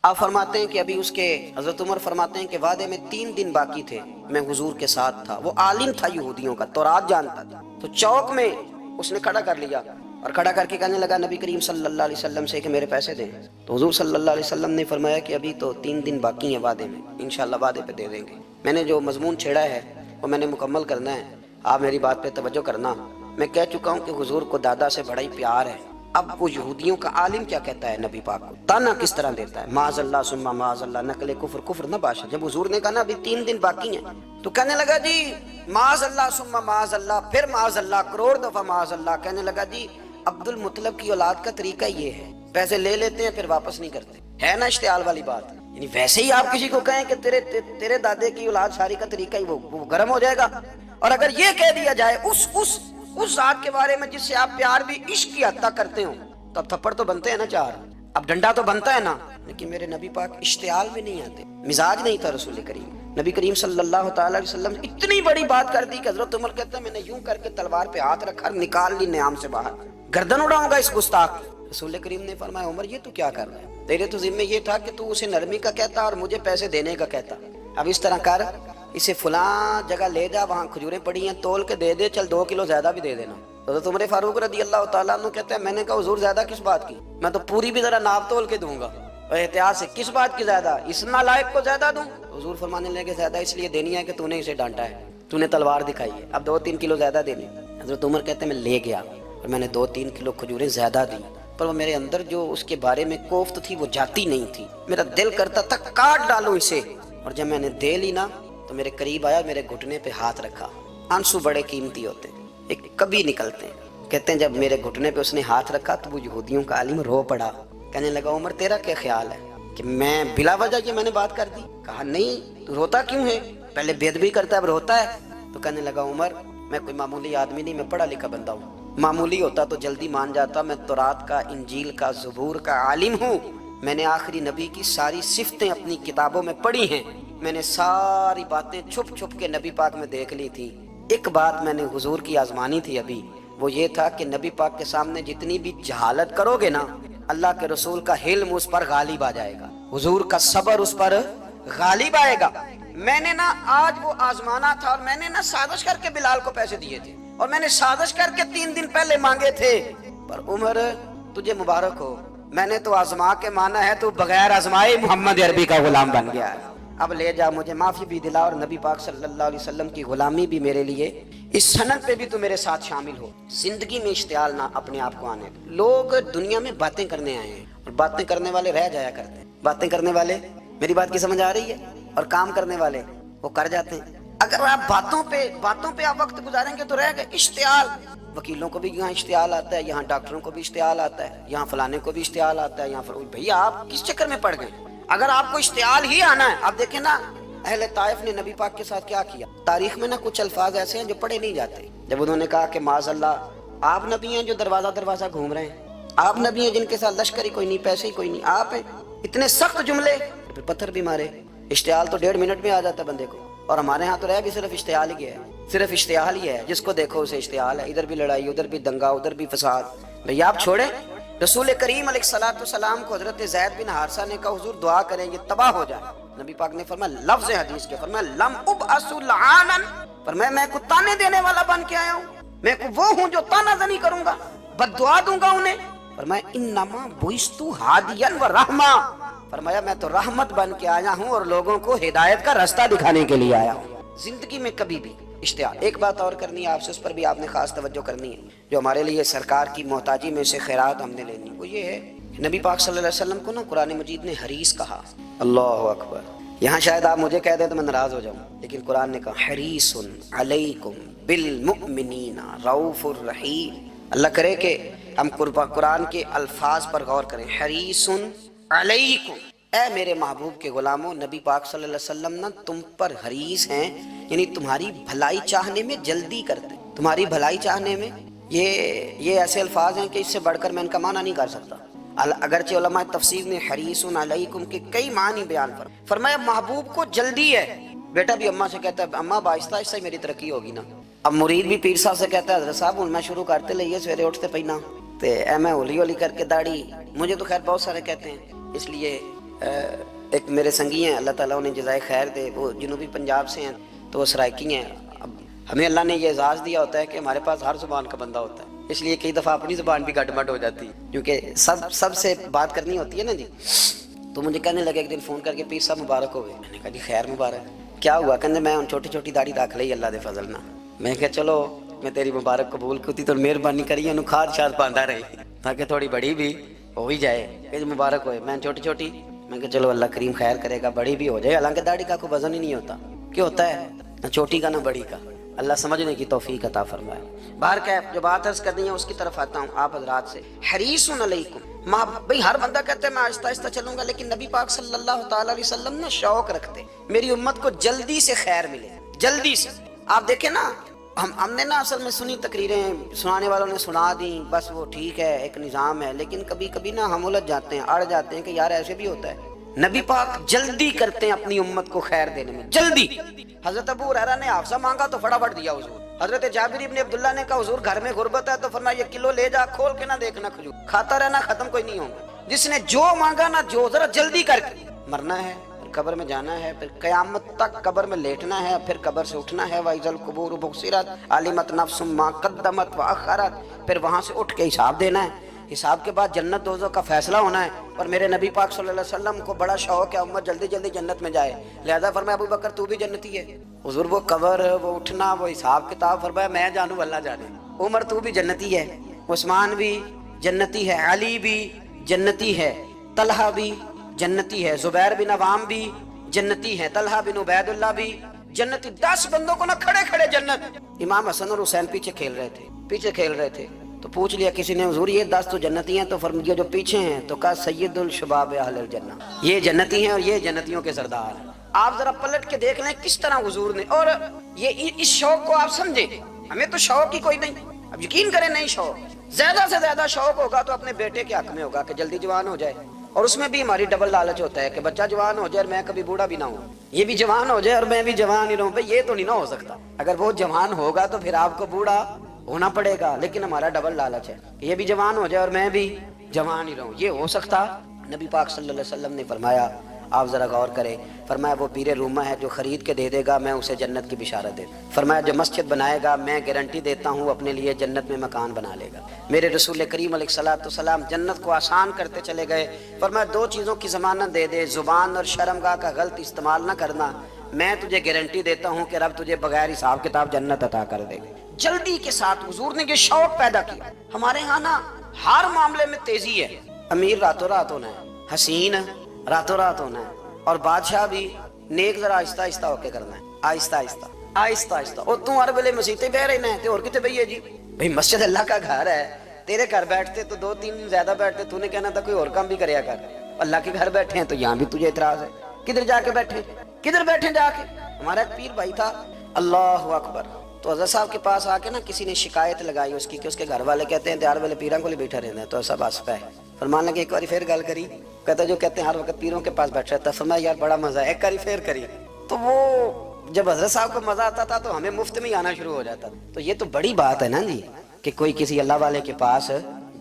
آپ فرماتے ہیں کہ ابھی اس کے حضرت عمر فرماتے ہیں کہ وعدے میں 3 دن باقی تھے، میں حضور کے ساتھ تھا، وہ عالم تھا یہودیوں کا، تورات جانتا تھا، تو چوک میں اس نے کھڑا کر لیا اور کھڑا کر کے کہنے لگا نبی کریم صلی اللہ علیہ وسلم سے کہ میرے پیسے دیں. تو حضور صلی اللہ علیہ وسلم نے فرمایا کہ ابھی تو 3 دن باقی ہیں وعدے میں، انشاءاللہ وعدے پہ دے دیں گے. میں نے جو مضمون چھیڑا ہے وہ میں نے مکمل کرنا ہے، آپ میری بات پہ توجہ کرنا. میں کہہ چکا ہوں کہ حضور کو دادا سے بڑا ہی پیار ہے. اب وہ یہودیوں کا عالم کیا کہتا ہے نبی پاک کو، تانا کس طرح دیتا ہے، معاذ اللہ ثم معاذ اللہ، نقل کفر کفر نہ باشا. جب حضور نے کہا نا ابھی 3 دن باقی ہیں تو کہنے لگا جی معاذ اللہ ثم معاذ اللہ، پھر معاذ اللہ، کروڑ دفعہ معاذ اللہ. کہنے لگا جی عبد المطلب کی اولاد کا طریقہ یہ ہے، پیسے لے لیتے ہیں پھر واپس نہیں کرتے. ہے نا اشتعال والی بات. یعنی ویسے ہی آپ کسی کو کہیں کہ تیرے دادے کی اولاد شاری کا طریقہ ہی وہ گرم ہو جائے گا. اور اگر یہ کہہ دیا جائے اس ذات کے بارے میں جس سے آپ پیار بھی عشق کی حد تک کرتے ہو، تو اب تھپڑ تو بنتے ہیں نا 4، اب ڈنڈا تو بنتا ہے نا. لیکن میرے نبی پاک اشتعال میں نہیں آتے، مزاج نہیں تھا رسول کریم. نبی کریم صلی اللہ تعالی علیہ وسلم اتنی بڑی بات کر دی کہ حضرت عمر کہتے ہیں میں نے یوں کر کے تلوار پہ ہاتھ رکھا، نکال لی نیام سے باہر، گردن اڑاؤں گا اس گستاخ. رسول کریم نے فرمایا عمر یہ تو کیا کر رہا ہے، تیرے تو ذمہ یہ تھا کہ تو اسے نرمی کا کہتا اور مجھے پیسے دینے کا کہتا. اب اس طرح کر، اسے فلاں جگہ لے جا، وہاں کھجوریں پڑی ہیں تول کے دے دے، چل 2 کلو زیادہ بھی دے دینا. حضرت عمر فاروق رضی اللہ تعالیٰ عنہ کہتے ہیں میں نے کہا حضور زیادہ کس بات کی، میں تو پوری بھی ذرا ناپ تول کے دوں گا. اور احتیاط سے، کس بات کی زیادہ، اس نالائق کو زیادہ دوں؟ حضور فرمانے لگے زیادہ اس لیے دینی ہے کہ تو نے اسے ڈانٹا ہے، تو نے تلوار دکھائی ہے، اب 2-3 کلو زیادہ دینی. حضرت عمر کہتے ہیں میں لے گیا اور میں نے 2-3 کلو کھجوریں زیادہ دی، پر وہ میرے اندر جو اس کے بارے میں کوفت تھی وہ جاتی نہیں تھی. میرا دل کرتا تھا کاٹ ڈالوں اسے. اور جب میں نے دے لی نا تو میرے قریب آیا، میرے گھٹنے پہ ہاتھ رکھا. آنسو بڑے قیمتی ہوتے ہیں، ایک کبھی نکلتے ہیں. کہتے ہیں جب میرے گھٹنے پہ اس نے ہاتھ رکھا تو وہ یہودیوں کا عالم رو پڑا. کہنے لگا عمر تیرا کیا خیال ہے کہ میں بلا وجہ یہ میں نے بات کر دی؟ کہا نہیں، تو روتا کیوں ہے، پہلے بے ادبی کرتا ہے اب روتا ہے. تو کہنے لگا عمر میں کوئی معمولی آدمی نہیں، میں پڑھا لکھا بندہ ہوں. معمولی ہوتا تو جلدی مان جاتا، میں تورات کا، انجیل کا، زبور کا عالم ہوں. میں نے آخری نبی کی ساری صفتیں اپنی کتابوں میں پڑھی ہیں. میں نے ساری باتیں چھپ چھپ کے نبی پاک میں دیکھ لی تھی. ایک بات میں نے حضور کی آزمانی تھی ابھی، وہ یہ تھا کہ نبی پاک کے سامنے جتنی بھی جہالت کرو گے نا، اللہ کے رسول کا حلم اس پر غالب آ جائے گا، حضور کا صبر اس پر غالب آئے گا. میں نے نا آج وہ آزمانا تھا، اور میں نے نا سازش کر کے بلال کو پیسے دیے تھے، اور میں نے سازش کر کے 3 دن پہلے مانگے تھے. پر عمر تجھے مبارک ہو، میں نے تو آزما کے مانا ہے، تو بغیر آزمائے محمد عربی کا غلام بن گیا ہے. اب لے جا، مجھے معافی بھی دلا، اور نبی پاک صلی اللہ علیہ وسلم کی غلامی بھی میرے لیے، اس سند پہ بھی تو میرے ساتھ شامل ہو. زندگی میں اشتعال نہ اپنے آپ کو آنے. لوگ دنیا میں باتیں کرنے آئے ہیں، اور باتیں کرنے والے رہ جایا کرتے ہیں. باتیں کرنے والے، میری بات کی سمجھ آ رہی ہے، اور کام کرنے والے وہ کر جاتے ہیں. اگر آپ باتوں پہ آپ وقت گزاریں گے تو رہ گئے. اشتعال، وکیلوں کو بھی یہاں اشتعال آتا ہے، یہاں ڈاکٹروں کو بھی اشتعال آتا ہے، یہاں فلانے کو بھی اشتعال آتا ہے، یہاں بھیا آپ کس چکر میں پڑ گئے؟ اگر آپ کو اشتعال ہی آنا ہے، آپ دیکھیں نا اہل طائف نے نبی پاک کے ساتھ کیا کیا. تاریخ میں نا کچھ الفاظ ایسے ہیں جو پڑھے نہیں جاتے. جب انہوں نے کہا کہ معاذ اللہ، آپ نبی ہیں جو دروازہ گھوم رہے ہیں، آپ نبی ہیں جن کے ساتھ لشکر ہی کوئی نہیں، پیسے ہی کوئی نہیں، آپ ہیں. اتنے سخت جملے، پھر پتھر بھی مارے. اشتعال تو 1.5 منٹ میں آ جاتا ہے بندے کو. اور ہمارے ہاں تو رہ بھی صرف اشتعال ہی ہے، صرف اشتعال ہی ہے، جس کو دیکھو اسے اشتعال ہے. ادھر بھی لڑائی، ادھر بھی دنگا، ادھر بھی فساد. بھیا آپ چھوڑیں. رسول کریم علیہ الصلوۃ والسلام کو حضرت زید بن حارثہ نے کہا حضور دعا کریں یہ تباہ ہو جائے. نبی پاک نے فرمایا، لفظ حدیث کے فرمایا لم ابعث لعانا، فرمایا میں کو تانے دینے والا بن کے آیا ہوں، میں کو وہ ہوں جو تانا زنی کروں گا، بد دعا دوں گا انہیں. فرمایا انما بعثت ہادیا و رحمہ، فرمایا میں تو رحمت بن کے آیا ہوں اور لوگوں کو ہدایت کا راستہ دکھانے کے لیے آیا ہوں. زندگی میں کبھی بھی اشتعال. ایک بات اور کرنی ہے آپ سے، اس پر بھی آپ نے خاص توجہ کرنی ہے، جو ہمارے لیے سرکار کی محتاجی میں سے خیرات ہم نے لینی. وہ یہ ہے کہ نبی پاک صلی اللہ علیہ وسلم کو نا قرآن مجید نے حریص کہا. اللہ اکبر. یہاں شاید آپ مجھے کہہ دیں تو میں ناراض ہو جاؤں، لیکن قرآن نے کہا حریص علیکم بالمؤمنین رؤوف الرحیم. اللہ کرے کہ ہم قرآن کے الفاظ پر غور کریں. حریص علیکم، اے میرے محبوب کے غلاموں، نبی پاک صلی اللہ علیہ وسلم نا تم پر حریص ہیں، یعنی تمہاری بھلائی چاہنے میں جلدی کرتے. تمہاری بھلائی چاہنے میں، یہ ایسے الفاظ ہیں کہ اس سے بڑھ کر میں ان کا معنی نہیں کر سکتا. اگرچہ علماء تفسیر نے حریص علیکم کے کئی معنی بیان فرمایا محبوب کو جلدی ہے. بیٹا بھی اماں سے کہتا ہے اماں آہستہ آہستہ میری ترقی ہوگی نا. اب مرید بھی پیر صاحب سے کہتا ہے حضرت صاحب میں شروع کرتے لئیے سویرے اٹھتے پہنا تے میں ہولی ہولی کر کے داڑھی. مجھے تو خیر بہت سارے کہتے ہیں، اس لیے ایک میرے سنگی ہیں، اللہ تعالیٰ انہیں جزائے خیر دے، وہ جنوبی پنجاب سے ہیں، تو وہ سرائکی ہیں۔ اب ہمیں اللہ نے یہ اعزاز دیا ہوتا ہے کہ ہمارے پاس ہر زبان کا بندہ ہوتا ہے، اس لیے کئی دفعہ اپنی زبان بھی گڈمڈ ہو جاتی ہے، کیونکہ سب سے بات کرنی ہوتی ہے نا جی۔ تو مجھے کہنے لگے ایک دن فون کر کے پیر صاحب مبارک ہو گئے۔ میں نے کہا جی خیر مبارک، کیا ہوا؟ کہنے میں ان چھوٹی چھوٹی داڑھی رکھ لی اللہ دے فضل نہ۔ میں کہا چلو میں تیری مبارک قبول کی تو مہربانی کری انہوں کھاد شاد باندھا رہی تاکہ تھوڑی بڑی بھی ہو ہی جائے کہ مبارک ہوئے۔ میں چھوٹی چھوٹی، میں کہا چلو اللہ کریم خیر کرے گا، بڑی بھی ہو جائے، حالانکہ داڑھی کا کوئی وزن ہی نہیں ہوتا، کیا ہوتا ہے نہ چھوٹی کا نہ بڑی کا۔ اللہ سمجھنے کی توفیق عطا فرمائے۔ باہر کیا جو بات عرض کرنی ہے اس کی طرف آتا ہوں آپ حضرات سے۔ حریص علیکم، بھئی ہر بندہ کہتا ہے میں آہستہ آہستہ چلوں گا، لیکن نبی پاک صلی اللہ تعالی علیہ وسلم نے شوق رکھتے میری امت کو جلدی سے خیر ملے، جلدی سے۔ آپ دیکھیں نا، ہم نے نا اصل میں سنی تقریریں، سنانے والوں نے سنا دیں، بس وہ ٹھیک ہے ایک نظام ہے، لیکن کبھی کبھی نا ہم الجھ جاتے ہیں، اڑ جاتے ہیں کہ یار ایسے بھی ہوتا ہے۔ نبی پاک جلدی کرتے ہیں اپنی امت کو خیر دینے میں، جلدی۔ حضرت ابو ہریرہ نے حافظہ مانگا تو فٹافٹ دیا حضور۔ حضرت جابر ابن عبداللہ نے کہا حضور گھر میں غربت ہے تو فرمایا یہ کلو لے جا، کھول کے نہ دیکھنا کھجور، کھاتا رہنا، ختم کوئی نہیں ہوگا۔ جس نے جو مانگا نا، جو ذرا جلدی کر کے، مرنا ہے پھر قبر میں جانا ہے، پھر قیامت تک قبر میں لیٹنا ہے، پھر قبر سے اٹھنا ہے، وَإِذَا الْقُبُورُ بُعْثِرَتْ عَلِمَتْ نَفْسٌ مَا قَدَّمَتْ وَأَخَّرَتْ، پھر وہاں سے اٹھ کے حساب دینا ہے، حساب کے بعد جنت دوزخ کا فیصلہ ہونا ہے۔ اور میرے نبی پاک صلی اللہ علیہ وسلم کو بڑا شوق ہے امت جلدی جلدی جنت میں جائے، لہذا فرمایا ابو بکر تو بھی جنتی ہے۔ حضور وہ قبر، وہ اٹھنا، وہ حساب کتاب، فرمایا میں جانوں اللہ جانے۔ عمر تو بھی جنتی ہے، عثمان بھی جنتی ہے، علی بھی جنتی ہے، طلحہ بھی جنتی ہے، زبیر بن عوام بھی جنتی ہے، طلحہ بن عبید اللہ بھی جنتی۔ 10 بندوں کو نہ کھڑے کھڑے جنت۔ امام حسن اور حسین پیچھے کھیل رہے تھے تو پوچھ لیا کسی نے حضور یہ 10 تو جنتی ہیں، تو فرمایا جو پیچھے ہیں، تو کہا سید الشباب اہل الجنہ، یہ جنتی ہیں اور یہ جنتیوں کے سردار ہیں۔ آپ ذرا پلٹ کے دیکھ لیں کس طرح حضور نے، اور یہ اس شوق کو آپ سمجھیں، ہمیں تو شوق ہی کوئی نہیں، اب یقین کریں نہیں شوق، زیادہ سے زیادہ شوق ہوگا تو اپنے بیٹے کے حق میں ہوگا کہ جلدی جوان ہو جائے، اور اس میں بھی ہماری ڈبل لالچ ہوتا ہے کہ بچہ جوان ہو جائے اور میں کبھی بوڑھا بھی نہ ہوں، یہ بھی جوان ہو جائے اور میں بھی جوان ہی رہوں۔ بھئی یہ تو نہیں نہ ہو سکتا، اگر وہ جوان ہوگا تو پھر آپ کو بوڑھا ہونا پڑے گا، لیکن ہمارا ڈبل لالچ ہے کہ یہ بھی جوان ہو جائے اور میں بھی جوان ہی رہوں، یہ ہو سکتا؟ نبی پاک صلی اللہ علیہ وسلم نے فرمایا، آپ ذرا غور کریں، فرمایا وہ پیر رومہ ہے جو خرید کے دے دے گا میں اسے جنت کی بشارت دے، فرمایا جو مسجد بنائے گا میں گارنٹی دیتا ہوں اپنے لیے جنت میں مکان بنا لے گا۔ میرے رسول کریم علیہ الصلوۃ والسلام جنت کو آسان کرتے چلے گئے، فرمایا 2 چیزوں کی ضمانت دے دے، زبان اور شرمگاہ کا غلط استعمال نہ کرنا، میں تجھے گارنٹی دیتا ہوں کہ رب تجھے بغیر حساب کتاب جنت عطا کر دے گا۔ جلدی کے ساتھ حضور نے یہ شوق پیدا کیا۔ ہمارے ہاں نا ہر معاملے میں تیزی ہے، امیر راتوں رات ہونا ہے، حسین راتوں رات ہونا ہے، اور بادشاہ بھی نیک ذرا آہستہ آہستہ ہو کے کرنا ہے، آہستہ آہستہ آہستہ آہستہ۔ اور تم ہر ویلے مسیطے بہ رہنا ہے، اور کتے بھئی ہے جی؟ بھئی مسجد اللہ کا گھر ہے، تیرے گھر بیٹھتے تو 2-3 زیادہ بیٹھتے، تو نے کہنا تھا کوئی اور کام بھی کریا کر، اللہ کے گھر بیٹھے ہیں تو یہاں بھی تجھے اعتراض ہے، کدھر جا کے بیٹھے، کدھر بیٹھے جا کے؟ ہمارا ایک پیر بھائی تھا، اللہ اکبر، تو حضرت صاحب کے پاس آ کے نا کسی نے شکایت لگائی اس کی کہ اس کے گھر والے کہتے ہیں دیار والے پیروں کو لے بیٹھا رہنا ہے، تو سب ہنس پائے، فرمان لگے ایک بار پھر گل کری، کہتا جو کہتے ہیں ہر وقت پیروں کے پاس بیٹھ رہتا ہے، فرمایا یار بڑا مزہ ہے، ایک بار پھر کری۔ تو وہ جب حضرت صاحب کو مزہ آتا تھا تو ہمیں مفت میں ہی آنا شروع ہو جاتا تھا۔ تو یہ تو بڑی بات ہے نا جی کہ کوئی کسی اللہ والے کے پاس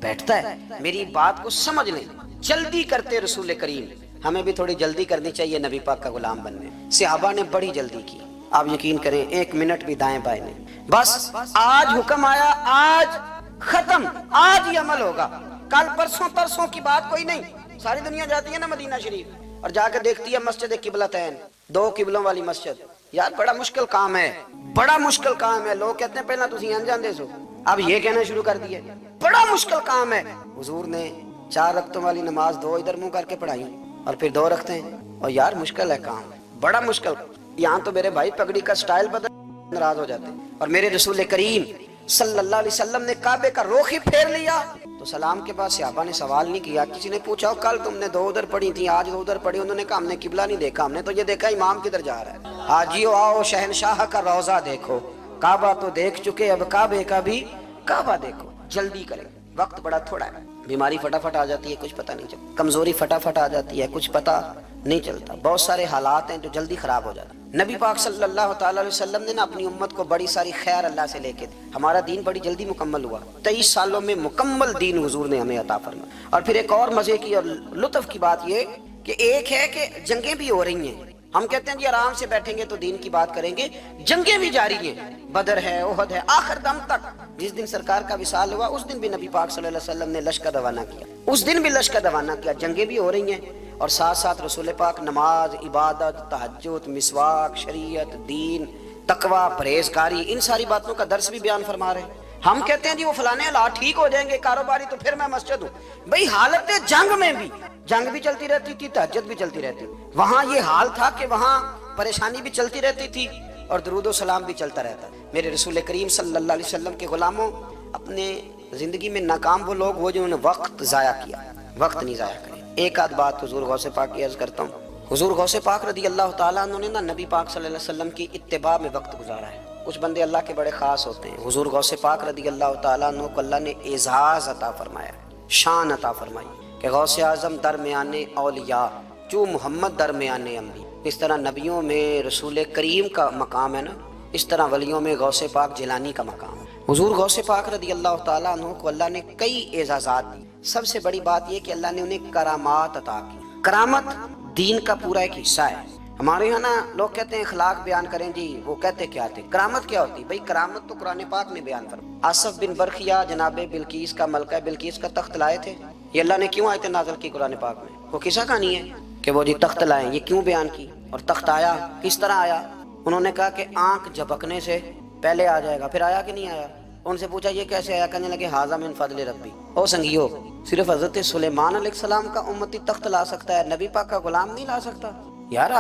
بیٹھتا ہے۔ میری بات کو سمجھ لیں، جلدی کرتے رسول کریم، ہمیں بھی تھوڑی جلدی کرنی چاہیے نبی پاک کا غلام بننے۔ صحابہ نے بڑی جلدی کی، آپ یقین کریں 1 منٹ بھی دائیں بائیں نہیں، بس آج حکم آیا، آج ختم، آج ہی عمل ہوگا، کل پرسوں ترسوں کی بات کوئی نہیں۔ ساری دنیا جاتی ہے نا مدینہ شریف اور جا کے دیکھتی ہے مسجد قبلتین، 2 قبلوں والی مسجد، یار بڑا مشکل کام ہے، بڑا مشکل کام ہے۔ لوگ کہتے ہیں پہلا تسی انجان دے سو، اب یہ کہنا شروع کر دیا بڑا مشکل کام ہے۔ حضور نے 4 رکعتوں والی نماز 2 ادھر منہ کر کے پڑھائی اور پھر 2 رکھتے ہیں، اور یار مشکل ہے کام، بڑا مشکل۔ یہاں تو میرے بھائی پگڑی کا سٹائل بدل ناراض ہو جاتے ہیں، اور میرے رسول کریم صلی اللہ علیہ وسلم نے کعبے کا رخ ہی پھیر لیا تو سلام کے بعد صحابہ نے سوال نہیں کیا۔ کسی نے پوچھا کل تم نے 2 ادھر پڑھی تھی، آج 2 ادھر پڑھی، انہوں نے کہا ہم نے قبلہ نہیں دیکھا، ہم نے تو یہ دیکھا امام کدھر جا رہا ہے۔ حاجیو آؤ شہنشاہ کا روضہ دیکھو، کعبہ تو دیکھ چکے اب کعبے کا بھی کعبہ دیکھو۔ جلدی کریں، وقت بڑا تھوڑا ہے، بیماری فٹافٹ آ جاتی ہے کچھ پتہ نہیں چلتا، کمزوری فٹافٹ آ جاتی ہے کچھ پتہ نہیں چلتا، بہت سارے حالات ہیں جو جلدی خراب ہو جاتے ہیں۔ نبی پاک صلی اللہ تعالی علیہ وسلم نے نا اپنی امت کو بڑی ساری خیر اللہ سے لے کے دی، ہمارا دین بڑی جلدی مکمل ہوا، 23 سالوں میں مکمل دین حضور نے ہمیں عطا فرمایا۔ اور پھر ایک اور مزے کی اور لطف کی بات یہ کہ ایک ہے کہ جنگیں بھی ہو رہی ہیں، ہم کہتے ہیں جی آرام سے بیٹھیں گے تو دین کی بات کریں گے، جنگیں بھی جاری ہیں، بدر ہے، احد ہے، آخر دم تک جس دن سرکار کا وصال ہوا اس دن بھی نبی پاک صلی اللہ علیہ وسلم نے لشکر روانہ کیا، اس دن بھی لشکر روانہ کیا، جنگیں بھی ہو رہی ہیں، اور ساتھ ساتھ رسول پاک نماز، عبادت، تہجد، مسواک، شریعت، دین، تقوی، پرہیزگاری، ان ساری باتوں کا درس بھی بیان فرما رہے ہیں۔ ہم کہتے ہیں جی وہ فلانے حالات ٹھیک ہو جائیں گے کاروباری تو پھر میں مسجد ہوں، بھئی حالت جنگ میں بھی، جنگ بھی چلتی رہتی تھی، تہجد بھی چلتی رہتی تھی، وہاں یہ حال تھا کہ وہاں پریشانی بھی چلتی رہتی تھی اور درود و سلام بھی چلتا رہتا۔ میرے رسول کریم صلی اللہ علیہ وسلم کے غلاموں، اپنے زندگی میں ناکام وہ لوگ وہ جنہوں نے وقت ضائع کیا، وقت نہیں ضائع کرے۔ ایک آدھ بات حضور غوث پاک کی عرض کرتا ہوں، حضور غوث پاک رضی اللہ تعالیٰ عنہ نے نبی پاک صلی اللہ علیہ وسلم کی اتباع میں وقت گزارا ہے۔ کچھ بندے اللہ کے بڑے خاص ہوتے ہیں، حضور غوث پاک رضی اللہ تعالیٰ عنہ کو اللہ نے اعزاز عطا فرمایا، شان عطا فرمائی کہ غوث اعظم درمیان اولیاء جو محمد درمیان انبیاء۔ اس طرح نبیوں میں رسول کریم کا مقام ہے نا، اس طرح ولیوں میں غوث پاک جیلانی کا مقام ہے۔ حضور غوث پاک رضی اللہ تعالیٰ عنہ کو اللہ نے کئی اعزازات دی، سب سے بڑی بات یہ کہ اللہ نے انہیں کرامات عطا کی۔ کرامت دین کا پورا ایک حصہ ہے۔ ہمارے یہاں نا لوگ کہتے ہیں اخلاق بیان کریں جی، وہ کہتے کیا تھے کرامت کیا ہوتی؟ بھئی کرامت تو قرآن پاک نے بیان فرمایا۔ آصف بن برخیا جناب بلقیس کا، ملکہ بلقیس کا تخت لائے تھے، یہ اللہ نے کیوں آیت نازل کی قرآن پاک میں؟ وہ قصہ کہانی ہے کہ وہ جی تخت لائیں، یہ کیوں بیان کی؟ اور تخت آیا کس طرح آیا؟ انہوں نے کہا کہ آنکھ جھپکنے سے پہلے آ جائے گا، پھر آیا کہ نہیں آیا؟ ان سے پوچھا یہ کیسے آیا؟ کہنے لگے ھذا من فضل ربی۔ او سنگیو، صرف حضرت سلیمان علیہ السلام کا امتی تخت لا سکتا ہے، نبی پاک کا غلام نہیں لا سکتا؟ یار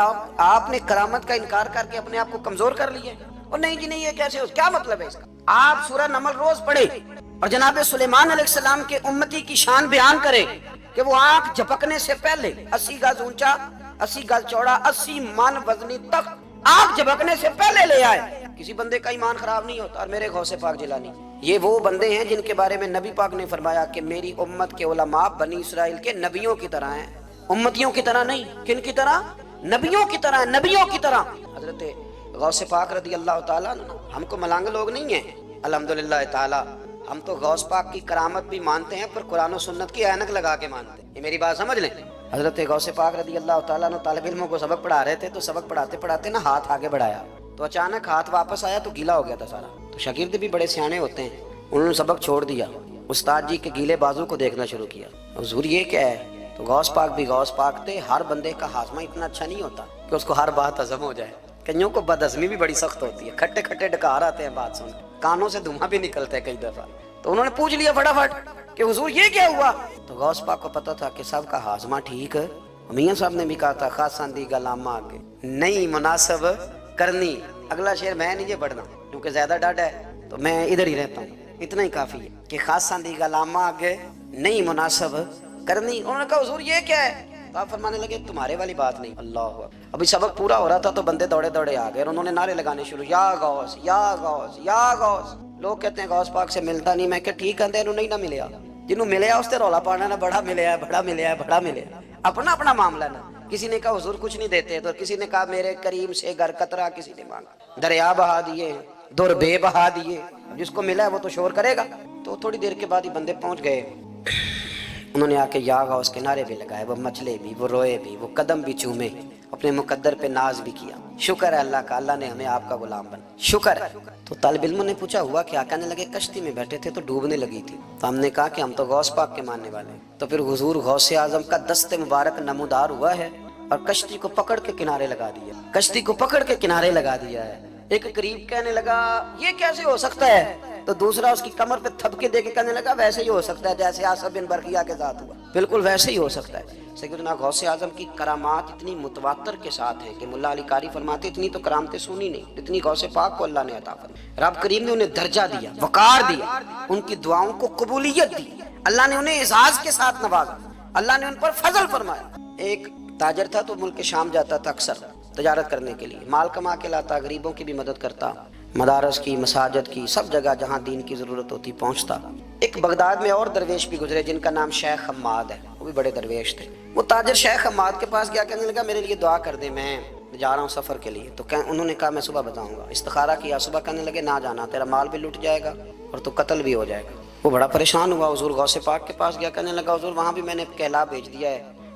آپ نے کرامت کا انکار کر کے اپنے آپ کو کمزور کر لیا ہے۔ اور نہیں جی نہیں، یہ کیسے ہو؟ کیا مطلب ہے اس کا؟ آپ سورہ نمل روز پڑھے اور جناب سلیمان علیہ السلام کے امتی کی شان بیان کرے کہ وہ آنکھ جھپکنے سے پہلے 80 گز اونچا، 80 گز چوڑا، 80 من وزنی تخت آنکھ جھپکنے سے پہلے لے آئے۔ کسی بندے کا ایمان خراب نہیں ہوتا۔ اور میرے غوث پاک جیلانی، یہ وہ بندے ہیں جن کے بارے میں نبی پاک نے فرمایا کہ میری امت کے علماء بنی اسرائیل کے نبیوں کی طرح ہیں، امتیوں کی طرح نہیں۔ کن کی طرح؟ نبیوں کی طرح، نبیوں کی طرح۔ حضرت غوث پاک رضی اللہ تعالیٰ عنہ، ہم کو ملانگ لوگ نہیں ہیں الحمدللہ تعالیٰ، ہم تو غوث پاک کی کرامت بھی مانتے ہیں پر قرآن و سنت کی اینک لگا کے مانتے ہیں، یہ میری بات سمجھ لیں۔ حضرت غوث پاک رضی اللہ تعالیٰ عنہ طالب علموں کو سبق پڑھا رہے تھے، تو سبق پڑھاتے پڑھاتے نا ہاتھ آگے بڑھایا تو اچانک ہاتھ واپس آیا تو گیلا ہو گیا تھا سارا۔ تو شاگرد بھی بڑے سیانے ہوتے ہیں، انہوں نے سبق چھوڑ دیا، استاد جی کے گیلے بازو کو دیکھنا شروع کیا، حضور یہ کیا ہے؟ تو غوث پاک بھی غوث پاک تھے، ہر بندے کا ہاضمہ اتنا اچھا نہیں ہوتا کہ اس کو ہر بات ہضم ہو جائے، کئیوں کو بدہضمی بھی بڑی سخت ہوتی ہے، کھٹے کھٹے ڈکار آتے ہیں بات سن، کانوں سے دھواں بھی نکلتا ہے کئی دفعہ۔ تو انہوں نے پوچھ لیا فٹافٹ کہ حضور یہ کیا ہوا؟ تو غوث پاک کو پتا تھا کہ سب کا ہاضمہ ٹھیک ہے، میاں صاحب نے بھی کہا تھا خاصاً دی گلامہ آگے نہیں مناسب کرنی، اگلا شعر میں نہیں یہ پڑھنا کیونکہ زیادہ ڈاڈ ہے تو میں ادھر ہی رہتا ہوں، اتنا ہی کافی ہے کہ خاصاً دی گلامہ آگے نہیں مناسب کرنی۔ انہوں نے کہا حضور یہ کیا ہے؟ تو آپ فرمانے لگے تمہارے والی بات نہیں۔ اللہ، ابھی سبق پورا ہو رہا تھا تو بندے دوڑے دوڑے آ گئے اور انہوں نے نعرے لگانے شروع، یا غوث یا غوث یا غوث۔ لوگ کہتے ہیں غوث پاک سے ملتا نہیں، میں کہ ٹھیک ہے انہوں نہیں نہ ملیا، جنہوں ملیا اس سے رولا پانا نہ بڑا ملیا ہے، بڑا ملیا ہے، بڑا ملیا ہے، اپنا اپنا معاملہ نا۔ کسی نے کہا حضور کچھ نہیں دیتے، تو کسی نے کہا میرے کریم سے گر قطرہ کسی نے مانگا، دریا بہا دیے، در بے بہا دیے، جس کو ملا ہے وہ تو شور کرے گا۔ تو تھوڑی دیر کے بعد ہی بندے پہنچ گئے، انہوں نے آ کے یا غوث کے نعرے بھی لگائے، وہ مچلے بھی، وہ روئے بھی، وہ قدم بھی چومے، اپنے مقدر پہ ناز بھی کیا۔ شکر ہے اللہ کا، اللہ نے ہمیں آپ کا غلام بنا، شکر ہے۔ تو طالب علموں نے پوچھا ہوا کیا؟ کہنے لگے کشتی میں بیٹھے تھے تو ڈوبنے لگی تھی، تو ہم نے کہا کہ ہم تو غوث پاک کے ماننے والے ہیں۔ تو پھر حضور غوث اعظم کا دست مبارک نمودار ہوا ہے اور کشتی کو پکڑ کے کنارے لگا دیا، کشتی کو پکڑ کے کنارے لگا دیا ہے۔ ایک قریب کہنے لگا یہ کیسے ہو سکتا ہے؟ تو دوسرا اس کی کمر پہ تھپکے دے کے کہنے لگا ویسے ہی ہو سکتا ہے جیسے آصف بن برخیا کے ساتھ ہوا، بالکل ویسے ہی ہو سکتا ہے۔ سیدنا غوث اعظم کی کرامات اتنی متواتر کے ساتھ ہیں کہ ملا علی قاری فرماتے اتنی تو کرامتیں سنی نہیں جتنی غوث پاک کو اللہ نے عطا فرمائی۔ رب کریم نے انہیں درجہ دیا، وقار دیا، ان کی دعاؤں کو قبولیت دی، اللہ نے انہیں اعزاز کے ساتھ نوازا، اللہ نے ان پر فضل فرمایا۔ ایک تاجر تھا تو ملک شام جاتا تھا اکثر تجارت کرنے کے لیے، مال کما کے لاتا، غریبوں کی بھی مدد کرتا، مدارس کی، مساجد کی، سب جگہ جہاں دین کی ضرورت ہوتی پہنچتا۔ ایک بغداد میں اور درویش بھی گزرے جن کا نام شیخ حماد ہے، وہ بھی بڑے درویش تھے۔ وہ تاجر شیخ حماد کے پاس گیا، کہنے لگا میرے لیے دعا کر دے، میں جا رہا ہوں سفر کے لیے۔ تو انہوں نے کہا میں صبح بتاؤں گا۔ استخارہ کیا صبح، کہنے لگے نہ جانا، تیرا مال بھی لٹ جائے گا اور تو قتل بھی ہو جائے گا۔ وہ بڑا پریشان ہوا، حضور غوث پاک کے پاس گیا، کہنے لگا حضور وہاں بھی میں نے کہلا بھیج دیا ہے،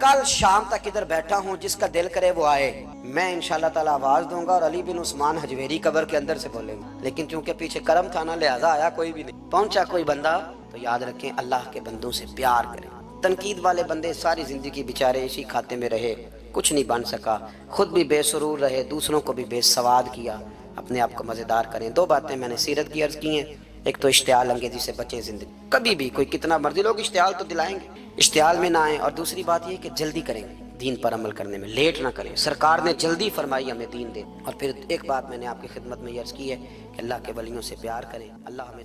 کل شام تک ادھر بیٹھا ہوں، جس کا دل کرے وہ آئے، میں انشاءاللہ تعالی آواز دوں گا اور علی بن عثمان حجویری قبر کے اندر سے بولیں گے، لیکن چونکہ پیچھے کرم تھا نا، لہذا آیا کوئی بھی نہیں۔ پہنچا کوئی بندہ، تو یاد رکھیں اللہ کے بندوں سے پیار کریں۔ تنقید والے بندے ساری زندگی بیچارے اسی کھاتے میں رہے، کچھ نہیں بن سکا، خود بھی بے سرور رہے، دوسروں کو بھی بے سواد کیا۔ اپنے آپ کو مزیدار کریں۔ دو باتیں میں نے سیرت کی عرض کی ہیں، ایک تو اشتعال انگیزی سے بچیں زندگی، کبھی بھی کوئی کتنا مرضی لوگ اشتعال تو دلائیں گے، اشتعال میں نہ آئیں، اور دوسری بات یہ کہ جلدی کریں دین پر عمل کرنے میں، لیٹ نہ کریں۔ سرکار نے جلدی فرمائی ہمیں دین دے۔ اور پھر ایک بات میں نے آپ کی خدمت میں عرض کی ہے کہ اللہ کے ولیوں سے پیار کریں، اللہ ہمیں